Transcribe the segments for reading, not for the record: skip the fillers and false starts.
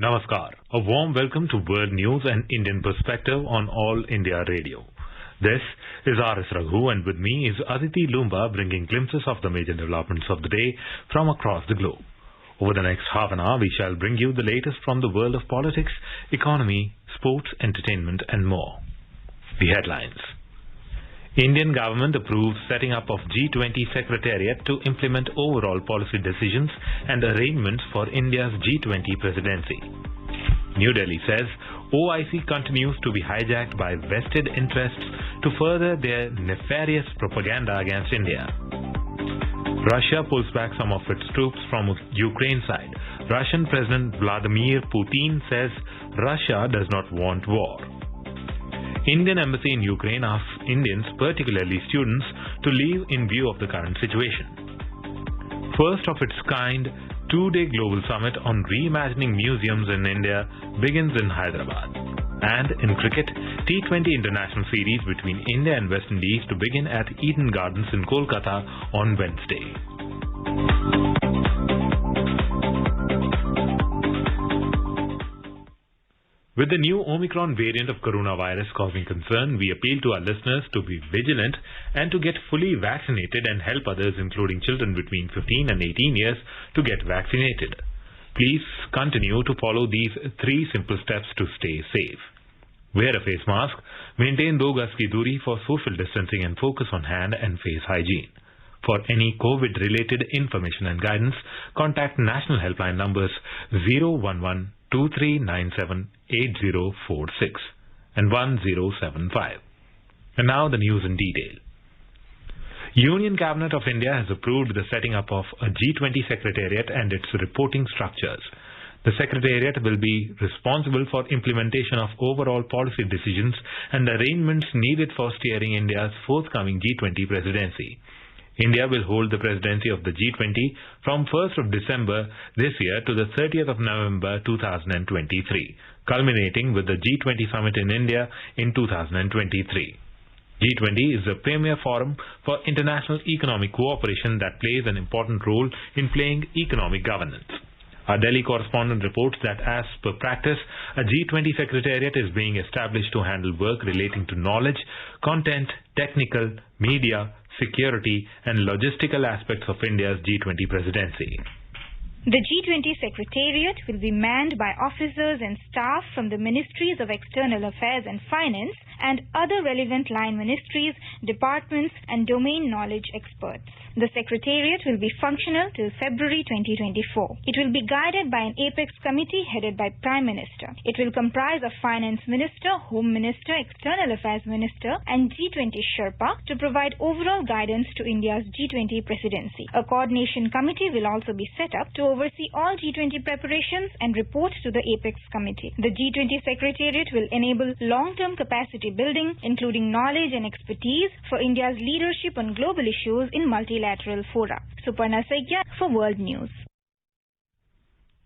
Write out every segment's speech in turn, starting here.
Namaskar. A warm welcome to World News and Indian Perspective on All India Radio. This is R.S. Raghu, and with me is Aditi Lumba, bringing glimpses of the major developments of the day from across the globe. Over the next half an hour, we shall bring you the latest from the world of politics, economy, sports, entertainment and more. The headlines. Indian government approves setting up of G20 Secretariat to implement overall policy decisions and arrangements for India's G20 presidency. New Delhi says OIC continues to be hijacked by vested interests to further their nefarious propaganda against India. Russia pulls back some of its troops from Ukraine side. Russian President Vladimir Putin says Russia does not want war. Indian Embassy in Ukraine asks Indians, particularly students, to leave in view of the current situation. First of its kind, two-day global summit on reimagining museums in India begins in Hyderabad. And in cricket, T20 international series between India and West Indies to begin at Eden Gardens in Kolkata on Wednesday. With the new Omicron variant of coronavirus causing concern, we appeal to our listeners to be vigilant and to get fully vaccinated and help others, including children between 15 and 18 years, to get vaccinated. Please continue to follow these 3 simple steps to stay safe. Wear a face mask, maintain 2 gaz ki duri for social distancing, and focus on hand and face hygiene. For any COVID-related information and guidance, contact national helpline numbers 011-2397-8046 and 1075. And now the news in detail. Union Cabinet of India has approved the setting up of a G20 Secretariat and its reporting structures. The Secretariat will be responsible for implementation of overall policy decisions and arrangements needed for steering India's forthcoming G20 presidency. India will hold the presidency of the G20 from 1st of December this year to the 30th of November 2023, culminating with the G20 summit in India in 2023. G20 is the premier forum for international economic cooperation that plays an important role in playing economic governance. Our Delhi correspondent reports that as per practice, a G20 Secretariat is being established to handle work relating to knowledge, content, technical, media, security and logistical aspects of India's G20 presidency. The G20 Secretariat will be manned by officers and staff from the Ministries of External Affairs and Finance and other relevant line ministries, departments and domain knowledge experts. The Secretariat will be functional till February 2024. It will be guided by an apex committee headed by Prime Minister. It will comprise of Finance Minister, Home Minister, External Affairs Minister and G20 Sherpa to provide overall guidance to India's G20 presidency. A coordination committee will also be set up to oversee all G20 preparations and report to the apex committee. The G20 Secretariat will enable long-term capacity building, including knowledge and expertise for India's leadership on global issues in multilateral fora. Suparna Saigya for World News.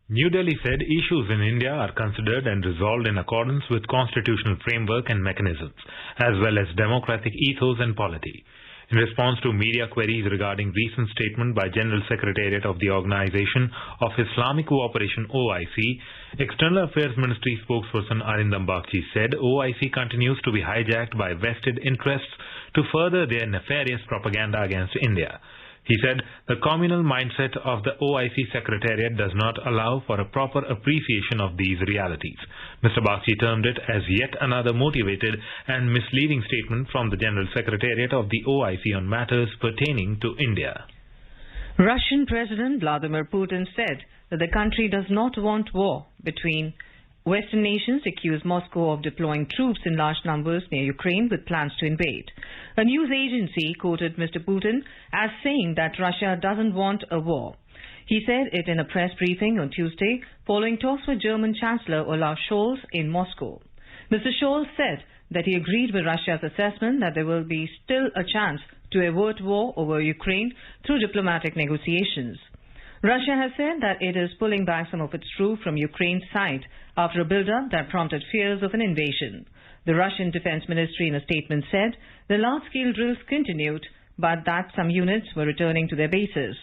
New Delhi said issues in India are considered and resolved in accordance with constitutional framework and mechanisms, as well as democratic ethos and polity. In response to media queries regarding recent statement by General Secretariat of the Organization of Islamic Cooperation OIC, External Affairs Ministry spokesperson Arindam Bagchi said OIC continues to be hijacked by vested interests to further their nefarious propaganda against India. He said the communal mindset of the OIC Secretariat does not allow for a proper appreciation of these realities. Mr. Bagchi termed it as yet another motivated and misleading statement from the General Secretariat of the OIC on matters pertaining to India. Russian President Vladimir Putin said that the country does not want war between Western nations accuse Moscow of deploying troops in large numbers near Ukraine with plans to invade. A news agency quoted Mr. Putin as saying that Russia doesn't want a war. He said it in a press briefing on Tuesday following talks with German Chancellor Olaf Scholz in Moscow. Mr. Scholz said that he agreed with Russia's assessment that there will be still a chance to avert war over Ukraine through diplomatic negotiations. Russia has said that it is pulling back some of its troops from Ukraine's side after a build-up that prompted fears of an invasion. The Russian Defense Ministry in a statement said the large-scale drills continued, but that some units were returning to their bases.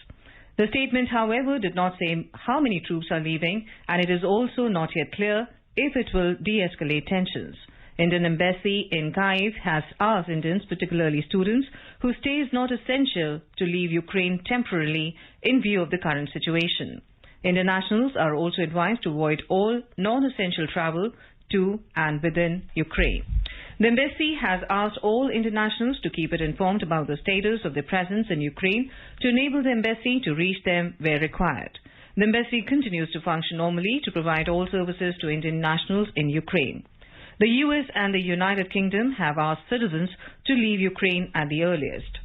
The statement, however, did not say how many troops are leaving, and it is also not yet clear if it will de-escalate tensions. Indian Embassy in Kyiv has asked Indians, particularly students, whose stay is not essential, to leave Ukraine temporarily in view of the current situation. Indian nationals are also advised to avoid all non-essential travel to and within Ukraine. The embassy has asked all Indian nationals to keep it informed about the status of their presence in Ukraine to enable the embassy to reach them where required. The embassy continues to function normally to provide all services to Indian nationals in Ukraine. The US and the United Kingdom have asked citizens to leave Ukraine at the earliest.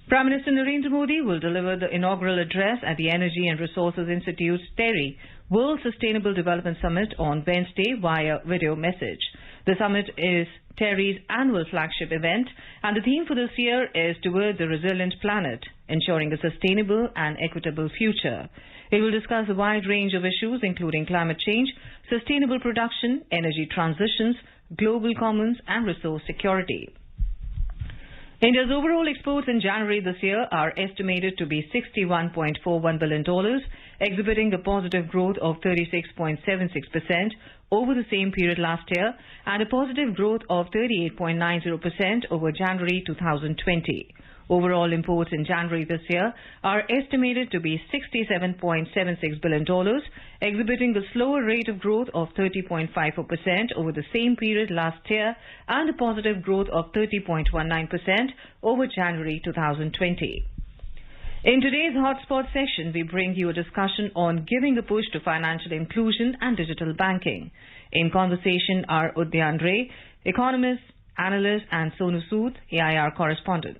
Prime Minister Narendra Modi will deliver the inaugural address at the Energy and Resources Institute's TERI World Sustainable Development Summit on Wednesday via video message. The summit is TERI's annual flagship event, and the theme for this year is Toward the Resilient Planet, ensuring a sustainable and equitable future. It will discuss a wide range of issues including climate change, sustainable production, energy transitions, global commons and resource security. India's overall exports in January this year are estimated to be $61.41 billion, exhibiting a positive growth of 36.76% over the same period last year and a positive growth of 38.90% over January 2020. Overall imports in January this year are estimated to be $67.76 billion, exhibiting a slower rate of growth of 30.54% over the same period last year and a positive growth of 30.19% over January 2020. In today's Hotspot session, we bring you a discussion on giving a push to financial inclusion and digital banking. In conversation are Udyan Ray, economist, analyst, and Sonu Sood, AIR correspondent.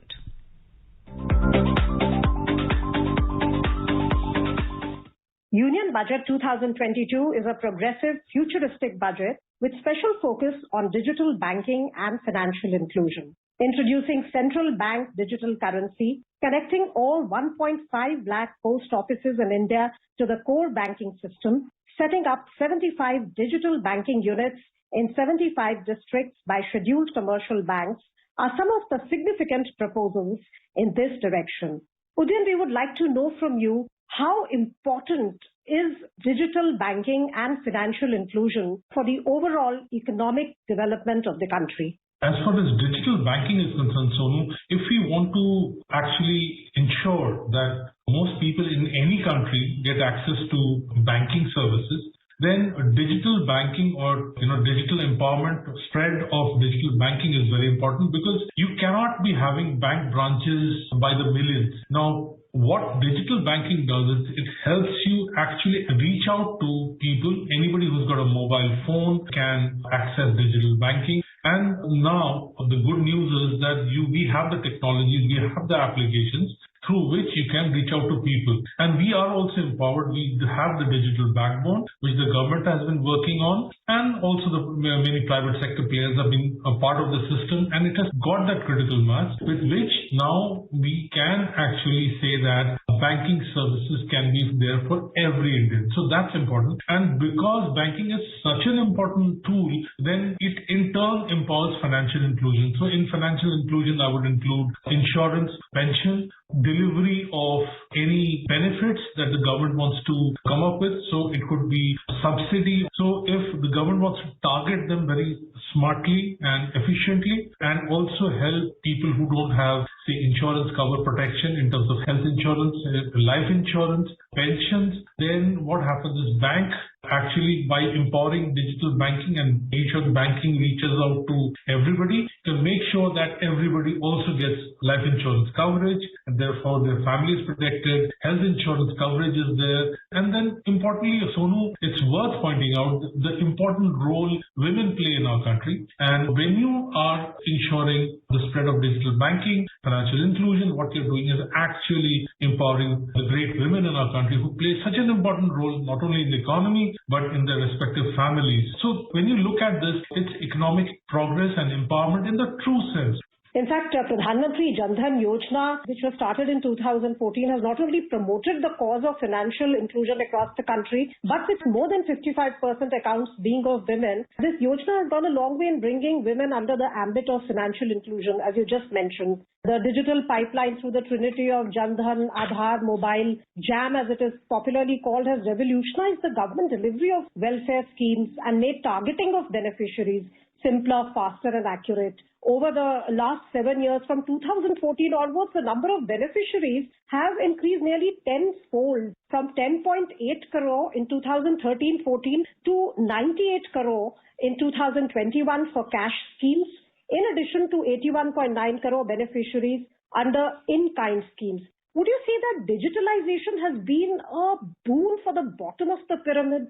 Union Budget 2022 is a progressive, futuristic budget with special focus on digital banking and financial inclusion. Introducing central bank digital currency, connecting all 1.5 lakh post offices in India to the core banking system, setting up 75 digital banking units in 75 districts by scheduled commercial banks are some of the significant proposals in this direction. Udyan, we would like to know from you how important is digital banking and financial inclusion for the overall economic development of the country? As far as digital banking is concerned, Sonu, if we want to actually ensure that most people in any country get access to banking services, then digital banking or digital empowerment, spread of digital banking is very important because you cannot be having bank branches by the millions. Now, what digital banking does is it helps you actually reach out to people. Anybody who's got a mobile phone can access digital banking. And now the good news is that we have the technologies, we have the applications through which you can reach out to people. And we are also empowered. We have the digital backbone, which the government has been working on, and also the many private sector players have been a part of the system, and it has got that critical mass with which now we can actually say that banking services can be there for every Indian. So that's important. And because banking is such an important tool, then it in turn empowers financial inclusion. So in financial inclusion, I would include insurance, pension, delivery of any benefits that the government wants to come up with. So it could be subsidy. So if the government wants to target them very smartly and efficiently and also help people who don't have, say, insurance cover protection in terms of health insurance, life insurance, pensions, then what happens is bank actually by empowering digital banking and insurance banking reaches out to everybody to make sure that everybody also gets life insurance coverage and therefore their family is protected, health insurance coverage is there. And then importantly, Sonu, it's worth pointing out the important role women play in our country. And when you are ensuring the spread of digital banking, financial inclusion, what you're doing is actually empowering the great women in our country who play such an important role not only in the economy but in their respective families. So when you look at this, it's economic progress and empowerment in the true sense. In fact, Pradhan Mantri Jan Dhan Yojana, which was started in 2014, has not only promoted the cause of financial inclusion across the country, but with more than 55% accounts being of women, this Yojana has gone a long way in bringing women under the ambit of financial inclusion, as you just mentioned. The digital pipeline through the trinity of Jan Dhan, Aadhaar, Mobile, JAM as it is popularly called, has revolutionized the government delivery of welfare schemes and made targeting of beneficiaries simpler, faster and accurate. Over the last 7 years, from 2014 onwards, the number of beneficiaries have increased nearly tenfold, from 10.8 crore in 2013-14 to 98 crore in 2021 for cash schemes, in addition to 81.9 crore beneficiaries under in-kind schemes. Would you say that digitalization has been a boon for the bottom of the pyramid?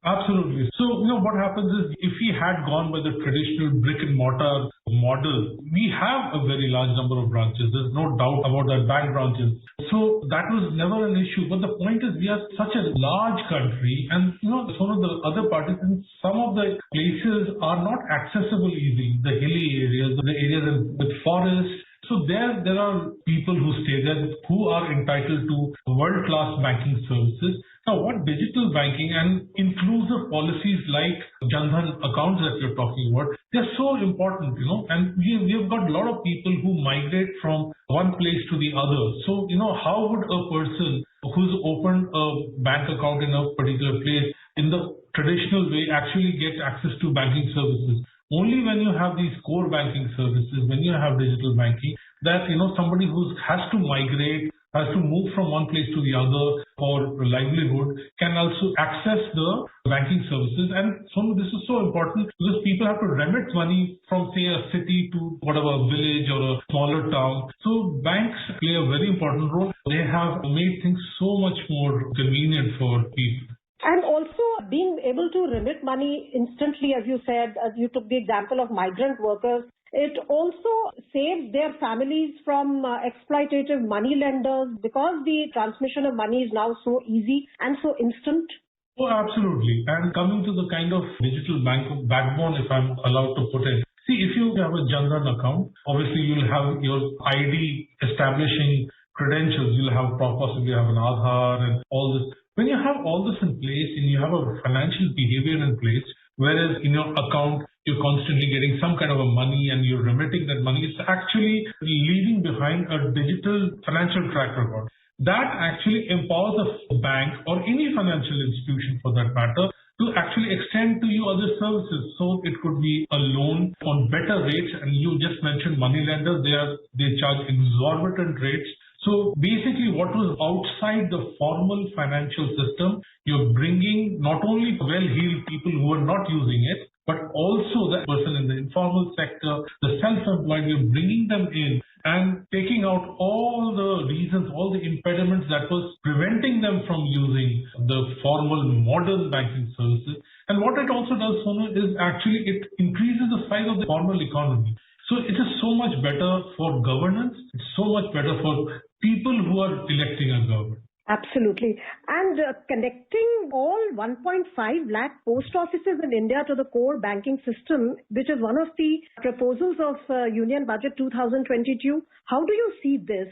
Absolutely. So, what happens is if we had gone by the traditional brick and mortar model, we have a very large number of branches. There's no doubt about that, bank branches. So that was never an issue. But the point is we are such a large country and, some of the other participants, some of the places are not accessible easily. The hilly areas, the areas with forests. So there are people who stay there who are entitled to world-class banking services. Now, what digital banking and inclusive policies like Jan Dhan accounts that you're talking about, they're so important, and we've got a lot of people who migrate from one place to the other. So, how would a person who's opened a bank account in a particular place in the traditional way actually get access to banking services? Only when you have these core banking services, when you have digital banking, that, somebody who has to migrate, has to move from one place to the other for livelihood, can also access the banking services. And so this is so important because people have to remit money from, say, a city to whatever village or a smaller town. So banks play a very important role. They have made things so much more convenient for people. And also being able to remit money instantly, as you said, as you took the example of migrant workers, it also saves their families from exploitative money lenders because the transmission of money is now so easy and so instant. Oh, absolutely. And coming to the kind of digital backbone, if I'm allowed to put it, see, if you have a Jan Dhan account, obviously you'll have your ID establishing credentials, you'll have possibly have an Aadhaar and all this. When you have all this in place and you have a financial behavior in place, whereas in your account, you're constantly getting some kind of a money and you're remitting that money, it's actually leaving behind a digital financial track record. That actually empowers a bank or any financial institution for that matter to actually extend to you other services. So it could be a loan on better rates. And you just mentioned money lenders, they charge exorbitant rates. So basically what was outside the formal financial system, you're bringing not only well-heeled people who are not using it, but also the person in the informal sector, the self-employed, you're bringing them in and taking out all the reasons, all the impediments that was preventing them from using the formal modern banking services. And what it also does, Sonu, is actually it increases the size of the formal economy. So it is so much better for governance. It's so much better for people who are electing a government. Absolutely. And connecting all 1.5 lakh post offices in India to the core banking system, which is one of the proposals of Union Budget 2022, how do you see this?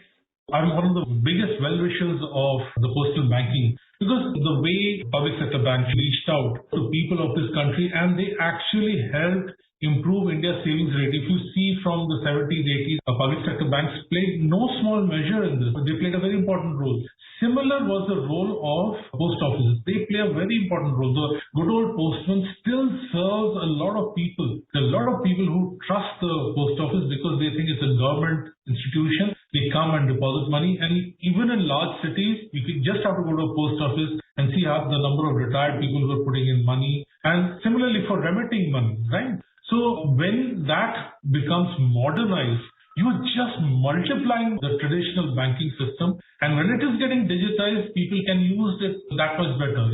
I'm one of the biggest well-wishers of the postal banking because the way public sector banks reached out to people of this country and they actually helped improve India's savings rate. If you see from the 70s, 80s, public sector banks played no small measure in this. They played a very important role. Similar was the role of post offices. They play a very important role. The good old postman still serves a lot of people. There are a lot of people who trust the post office because they think it's a government institution. They come and deposit money. And even in large cities, you can just have to go to a post office and see how the number of retired people who are putting in money. And similarly for remitting money, right? So when that becomes modernized, you're just multiplying the traditional banking system. And when it is getting digitized, people can use it that much better,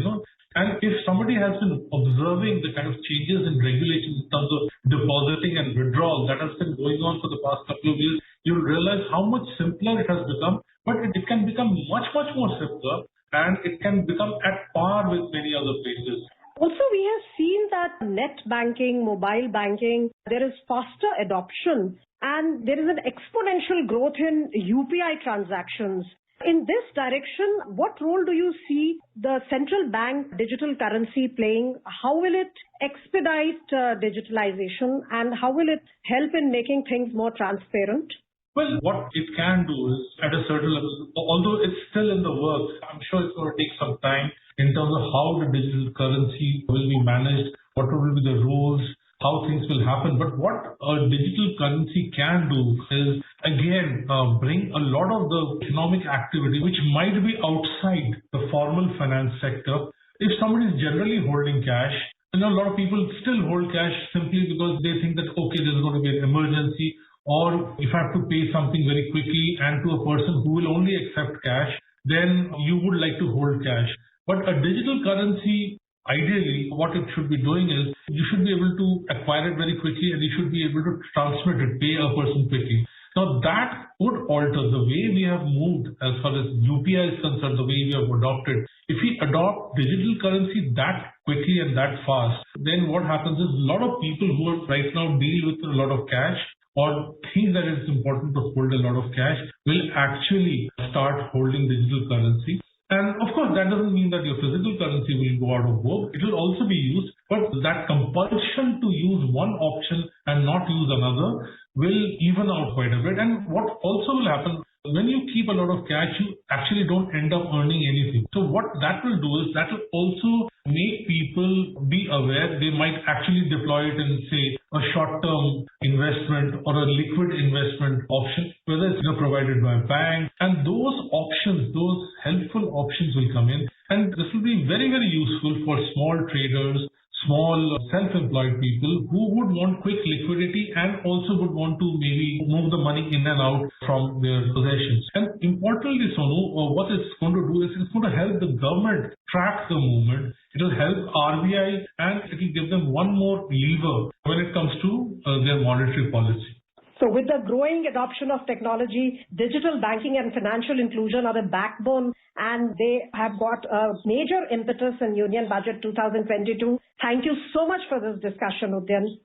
And if somebody has been observing the kind of changes in regulations in terms of depositing and withdrawal that has been going on for the past couple of years, you'll realize how much simpler it has become. But it can become much, much more simpler and it can become at par with many other places. Also, we have seen that net banking, mobile banking, there is faster adoption and there is an exponential growth in UPI transactions. In this direction, what role do you see the central bank digital currency playing? How will it expedite digitalization and how will it help in making things more transparent? Well, what it can do is at a certain level, although it's still in the works, I'm sure it's going to take some time in terms of how the digital currency will be managed, what will be the rules, how things will happen. But what a digital currency can do is, again, bring a lot of the economic activity which might be outside the formal finance sector. If somebody is generally holding cash, a lot of people still hold cash simply because they think that, okay, there's going to be an emergency, or if I have to pay something very quickly and to a person who will only accept cash, then you would like to hold cash. But a digital currency, ideally, what it should be doing is you should be able to acquire it very quickly and you should be able to transmit it, pay a person quickly. Now that would alter the way we have moved as far as UPI is concerned, the way we have adopted. If we adopt digital currency that quickly and that fast, then what happens is a lot of people who are right now deal with a lot of cash or think that it's important to hold a lot of cash will actually start holding digital currency. And of course, that doesn't mean that your physical currency will go out of vogue. It will also be used, but that compulsion to use one option and not use another will even out quite a bit. And what also will happen, when you keep a lot of cash, you actually don't end up earning anything. So what that will do is that will also make people be aware. They might actually deploy it in, say, a short-term investment or a liquid investment option, whether it's provided by a bank. And those options, those helpful options will come in. And this will be very, very useful for small traders, small self-employed people who would want quick liquidity and also would want to maybe move the money in and out from their possessions. And importantly, Sonu, what it's going to do is it's going to help the government track the movement. It will help RBI and it will give them one more lever when it comes to their monetary policy. So with the growing adoption of technology, digital banking and financial inclusion are the backbone and they have got a major impetus in Union Budget 2022. Thank you so much for this discussion, Udyan.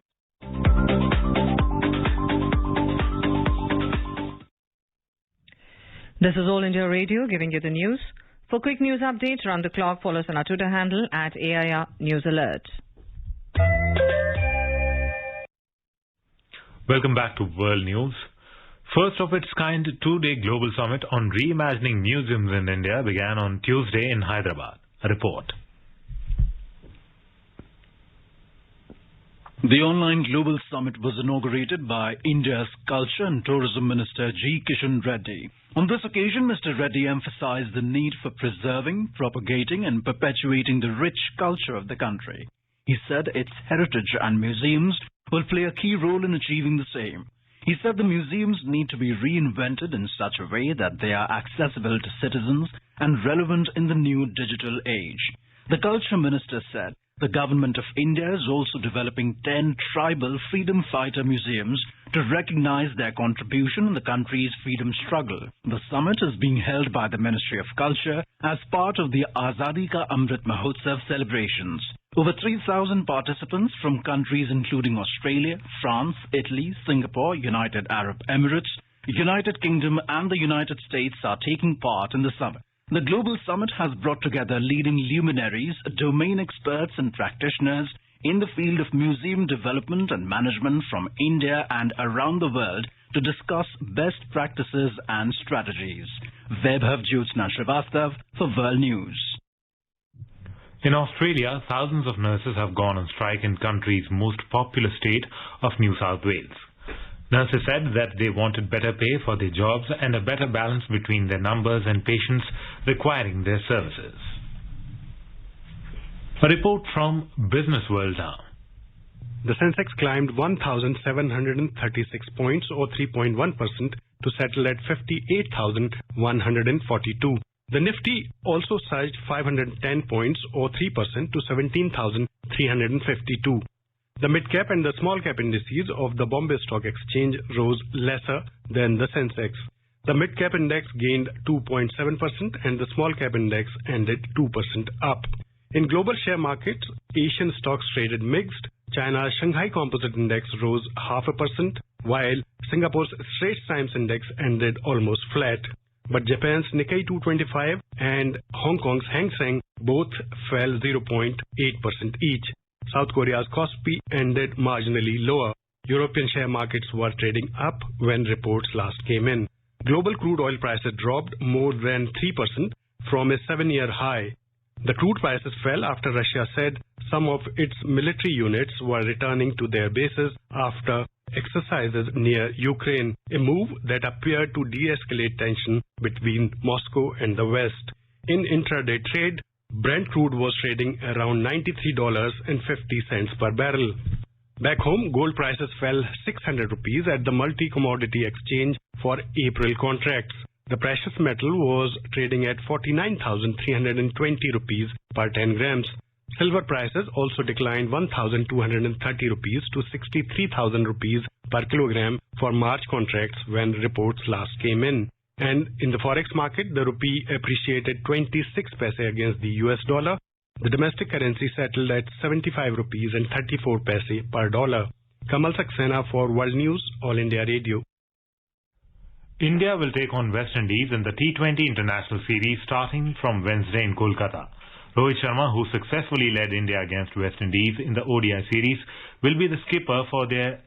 This is All India Radio giving you the news. For quick news updates around the clock, follow us on our Twitter handle at AIR News Alert. Welcome back to World News. First of its kind two-day global summit on reimagining museums in India began on Tuesday in Hyderabad. A report. The online global summit was inaugurated by India's Culture and Tourism Minister G. Kishan Reddy. On this occasion, Mr. Reddy emphasized the need for preserving, propagating and perpetuating the rich culture of the country. He said its heritage and museums will play a key role in achieving the same. He said the museums need to be reinvented in such a way that they are accessible to citizens and relevant in the new digital age. The Culture Minister said the Government of India is also developing 10 tribal freedom fighter museums to recognize their contribution in the country's freedom struggle. The summit is being held by the Ministry of Culture as part of the Azadi Ka Amrit Mahotsav celebrations. Over 3,000 participants from countries including Australia, France, Italy, Singapore, United Arab Emirates, United Kingdom and the United States are taking part in the summit. The global summit has brought together leading luminaries, domain experts and practitioners in the field of museum development and management from India and around the world to discuss best practices and strategies. Vaibhav Jyotsna Srivastav for World News. In Australia, thousands of nurses have gone on strike in country's most populous state of New South Wales. Nurses said that they wanted better pay for their jobs and a better balance between their numbers and patients requiring their services. A report from Business World now. The Sensex climbed 1,736 points or 3.1% to settle at 58,142. The Nifty also surged 510 points or 3% to 17,352. The mid-cap and the small-cap indices of the Bombay Stock Exchange rose lesser than the Sensex. The mid-cap index gained 2.7% and the small-cap index ended 2% up. In global share markets, Asian stocks traded mixed. China's Shanghai Composite Index rose 0.5%, while Singapore's Straits Times Index ended almost flat. But Japan's Nikkei 225 and Hong Kong's Hang Seng both fell 0.8% each. South Korea's Kospi ended marginally lower. European share markets were trading up when reports last came in. Global crude oil prices dropped more than 3% from a 7-year high. The crude prices fell after Russia said some of its military units were returning to their bases after exercises near Ukraine, a move that appeared to de-escalate tension between Moscow and the West. In intraday trade, Brent crude was trading around $93.50 per barrel. Back home, gold prices fell 600 rupees at the multi-commodity exchange for April contracts. The precious metal was trading at 49,320 rupees per 10 grams. Silver prices also declined 1,230 rupees to 63,000 rupees per kilogram for March contracts when reports last came in. And in the forex market, the rupee appreciated 26 paise against the US dollar. The domestic currency settled at 75 rupees and 34 paise per dollar. Kamal Saxena for World News, All India Radio. India will take on West Indies in the T20 International Series starting from Wednesday in Kolkata. Rohit Sharma, who successfully led India against West Indies in the ODI series, will be the skipper for their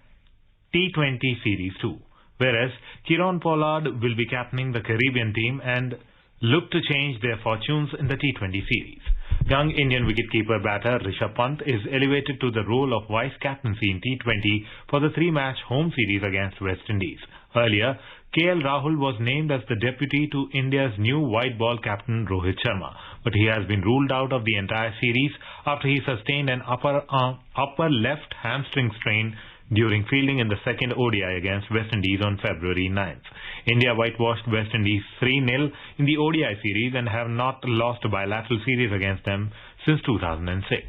T20 series too, whereas Kieron Pollard will be captaining the Caribbean team and look to change their fortunes in the T20 series. Young Indian wicketkeeper batter Rishabh Pant is elevated to the role of vice captaincy in T20 for the 3-match home series against West Indies. Earlier, KL Rahul was named as the deputy to India's new white ball captain Rohit Sharma, but he has been ruled out of the entire series after he sustained an upper left hamstring strain during fielding in the second ODI against West Indies on February 9th. India whitewashed West Indies 3-0 in the ODI series and have not lost a bilateral series against them since 2006.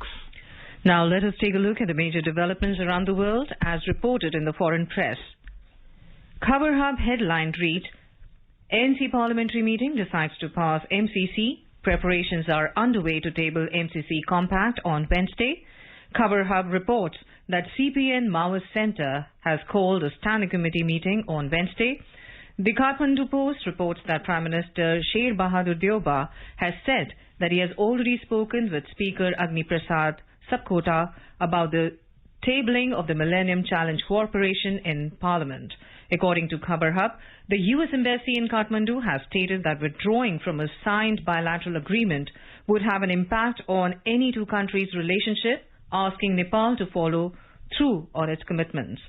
Now let us take a look at the major developments around the world as reported in the foreign press. Khabar Hub headline reads, ANC parliamentary meeting decides to pass MCC. Preparations are underway to table MCC compact on Wednesday. Khabar Hub reports that CPN Maoist Centre has called a standing committee meeting on Wednesday. The Kathmandu Post reports that Prime Minister Sher Bahadur Deoba has said that he has already spoken with Speaker Agni Prasad Sapkota about the tabling of the Millennium Challenge Cooperation in Parliament. According to Khabar Hub, the US Embassy in Kathmandu has stated that withdrawing from a signed bilateral agreement would have an impact on any two countries' relationship, asking Nepal to follow through on its commitments.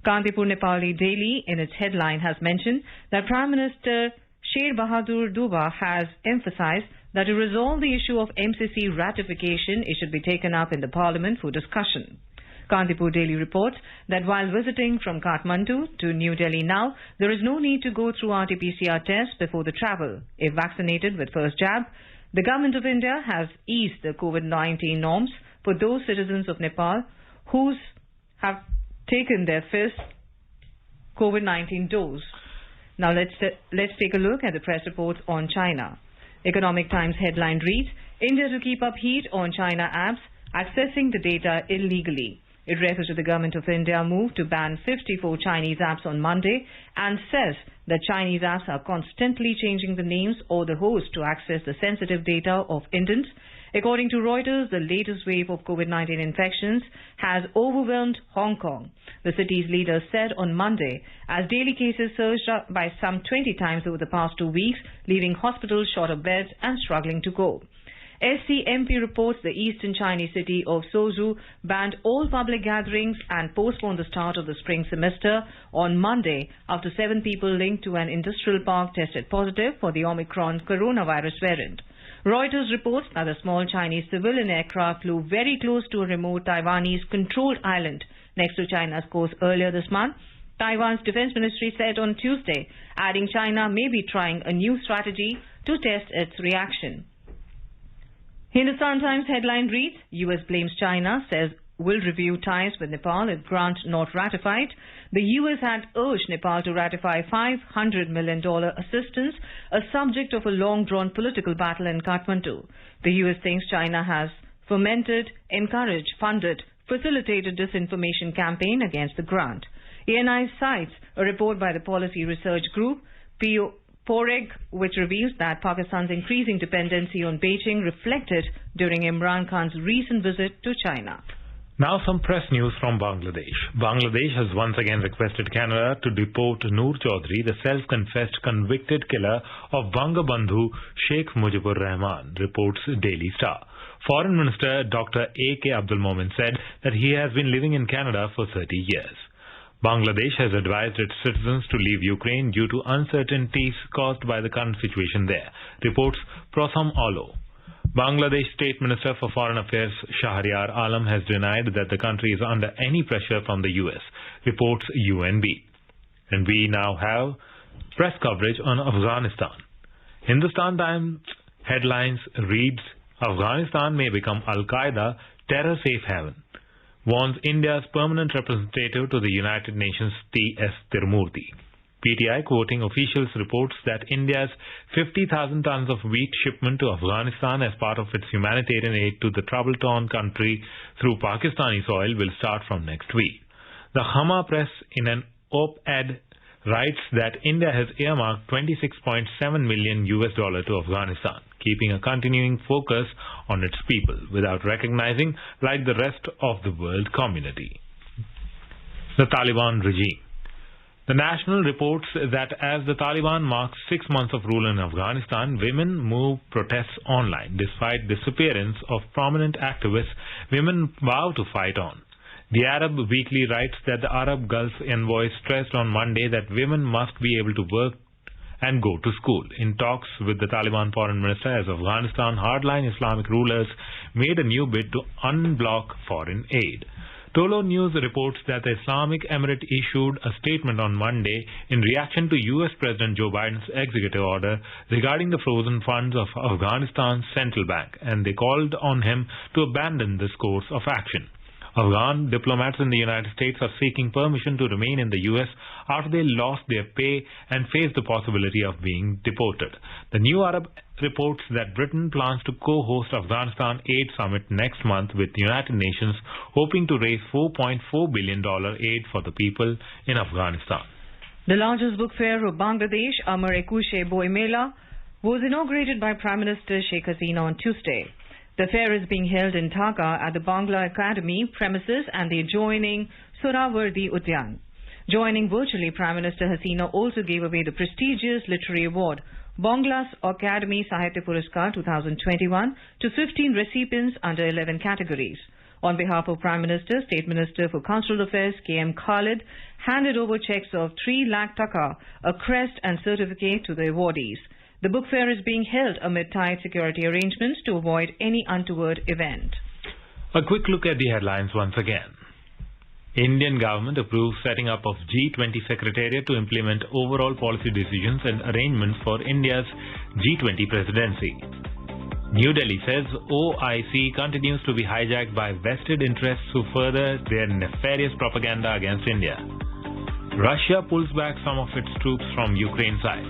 Kantipur Nepali Daily, in its headline, has mentioned that Prime Minister Sher Bahadur Deoba has emphasized that to resolve the issue of MCC ratification, it should be taken up in the Parliament for discussion. Kantipur Daily reports that while visiting from Kathmandu to New Delhi now, there is no need to go through RT-PCR tests before the travel. If vaccinated with first jab, the Government of India has eased the COVID-19 norms for those citizens of Nepal who have taken their first COVID-19 dose. Now let's take a look at the press reports on China. Economic Times headline reads, India to keep up heat on China apps accessing the data illegally. It refers to the Government of India move to ban 54 Chinese apps on Monday and says that Chinese apps are constantly changing the names or the host to access the sensitive data of Indians. According to Reuters, the latest wave of COVID-19 infections has overwhelmed Hong Kong. The city's leader said on Monday, as daily cases surged up by some 20 times over the past 2 weeks, leaving hospitals short of beds and struggling to go. SCMP reports the eastern Chinese city of Suzhou banned all public gatherings and postponed the start of the spring semester on Monday after 7 people linked to an industrial park tested positive for the Omicron coronavirus variant. Reuters reports that a small Chinese civilian aircraft flew very close to a remote Taiwanese controlled island next to China's coast earlier this month. Taiwan's defense ministry said on Tuesday, adding China may be trying a new strategy to test its reaction. Hindustan Times headline reads, US blames China, says will review ties with Nepal if grant not ratified. The US had urged Nepal to ratify $500 million assistance, a subject of a long-drawn political battle in Kathmandu. The US thinks China has fomented, encouraged, funded, facilitated disinformation campaign against the grant. ANI cites a report by the Policy Research Group, POREG, which reveals that Pakistan's increasing dependency on Beijing reflected during Imran Khan's recent visit to China. Now some press news from Bangladesh. Bangladesh has once again requested Canada to deport Noor Chaudhry, the self-confessed convicted killer of Bangabandhu Sheikh Mujibur Rahman, reports Daily Star. Foreign Minister Dr. A.K. Abdul Momin said that he has been living in Canada for 30 years. Bangladesh has advised its citizens to leave Ukraine due to uncertainties caused by the current situation there, reports Prasam Olo. Bangladesh State Minister for Foreign Affairs Shahryar Alam has denied that the country is under any pressure from the US, reports UNB. And we now have press coverage on Afghanistan. Hindustan Times headlines reads, Afghanistan may become Al-Qaeda terror safe haven, warns India's permanent representative to the United Nations T.S. Tirumurthy. PTI, quoting officials, reports that India's 50,000 tons of wheat shipment to Afghanistan as part of its humanitarian aid to the trouble-torn country through Pakistani soil will start from next week. The Hama Press, in an op-ed, writes that India has earmarked $26.7 million to Afghanistan, keeping a continuing focus on its people without recognizing, like the rest of the world community, the Taliban regime. The National reports that as the Taliban marks 6 months of rule in Afghanistan, women move protests online. Despite disappearance of prominent activists, women vow to fight on. The Arab Weekly writes that the Arab Gulf envoy stressed on Monday that women must be able to work and go to school. In talks with the Taliban foreign minister, as Afghanistan hardline Islamic rulers made a new bid to unblock foreign aid. Tolo News reports that the Islamic Emirate issued a statement on Monday in reaction to US President Joe Biden's executive order regarding the frozen funds of Afghanistan's central bank, and they called on him to abandon this course of action. Afghan diplomats in the United States are seeking permission to remain in the US after they lost their pay and face the possibility of being deported. The New Arab reports that Britain plans to co-host Afghanistan Aid Summit next month with the United Nations, hoping to raise $4.4 billion aid for the people in Afghanistan. The largest book fair of Bangladesh, Amar Ekushe Boy Mela, was inaugurated by Prime Minister Sheikh Hasina on Tuesday. The fair is being held in Dhaka at the Bangla Academy premises and the adjoining Sohrawardi Udyan. Joining virtually, Prime Minister Hasina also gave away the prestigious literary award, Bangla's Academy Sahitya Puraskar 2021, to 15 recipients under 11 categories. On behalf of Prime Minister, State Minister for Cultural Affairs K.M. Khalid handed over checks of 3 lakh taka, a crest and certificate to the awardees. The book fair is being held amid tight security arrangements to avoid any untoward event. A quick look at the headlines once again. Indian government approves setting up of G20 Secretariat to implement overall policy decisions and arrangements for India's G20 presidency. New Delhi says OIC continues to be hijacked by vested interests who further their nefarious propaganda against India. Russia pulls back some of its troops from Ukraine side.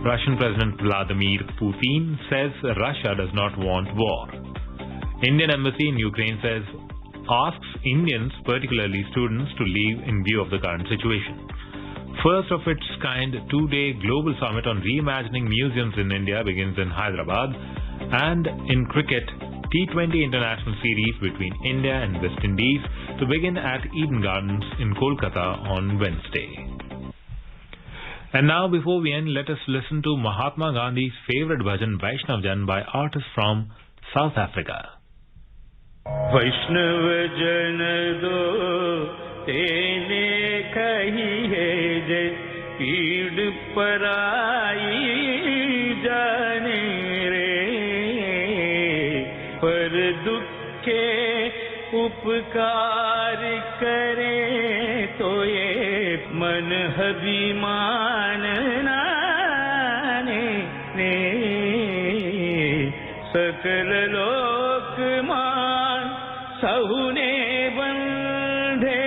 Russian President Vladimir Putin says Russia does not want war. Indian Embassy in Ukraine says asks Indians, particularly students, to leave in view of the current situation. First of its kind 2-day global summit on reimagining museums in India begins in Hyderabad. And in cricket, T20 international series between India and West Indies to begin at Eden Gardens in Kolkata on Wednesday. And now, before we end, let us listen to Mahatma Gandhi's favorite bhajan, Vaishnav Jan, by artists from South Africa. Vaishnav Jan do tene kahiye je peed parai jane re par dukhe upkar kare to ye man habhiman nane re sakal lok man sahune bandhe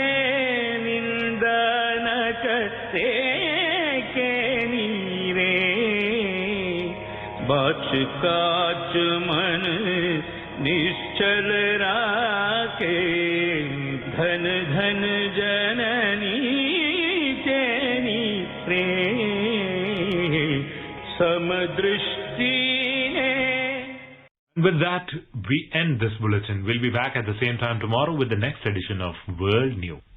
ninda na kare ke nire bach kaach man निश्चल राखे धन धन जननी तेनी प्रेम समदृष्टि ने. With that, we end this bulletin. We'll be back at the same time tomorrow with the next edition of World News.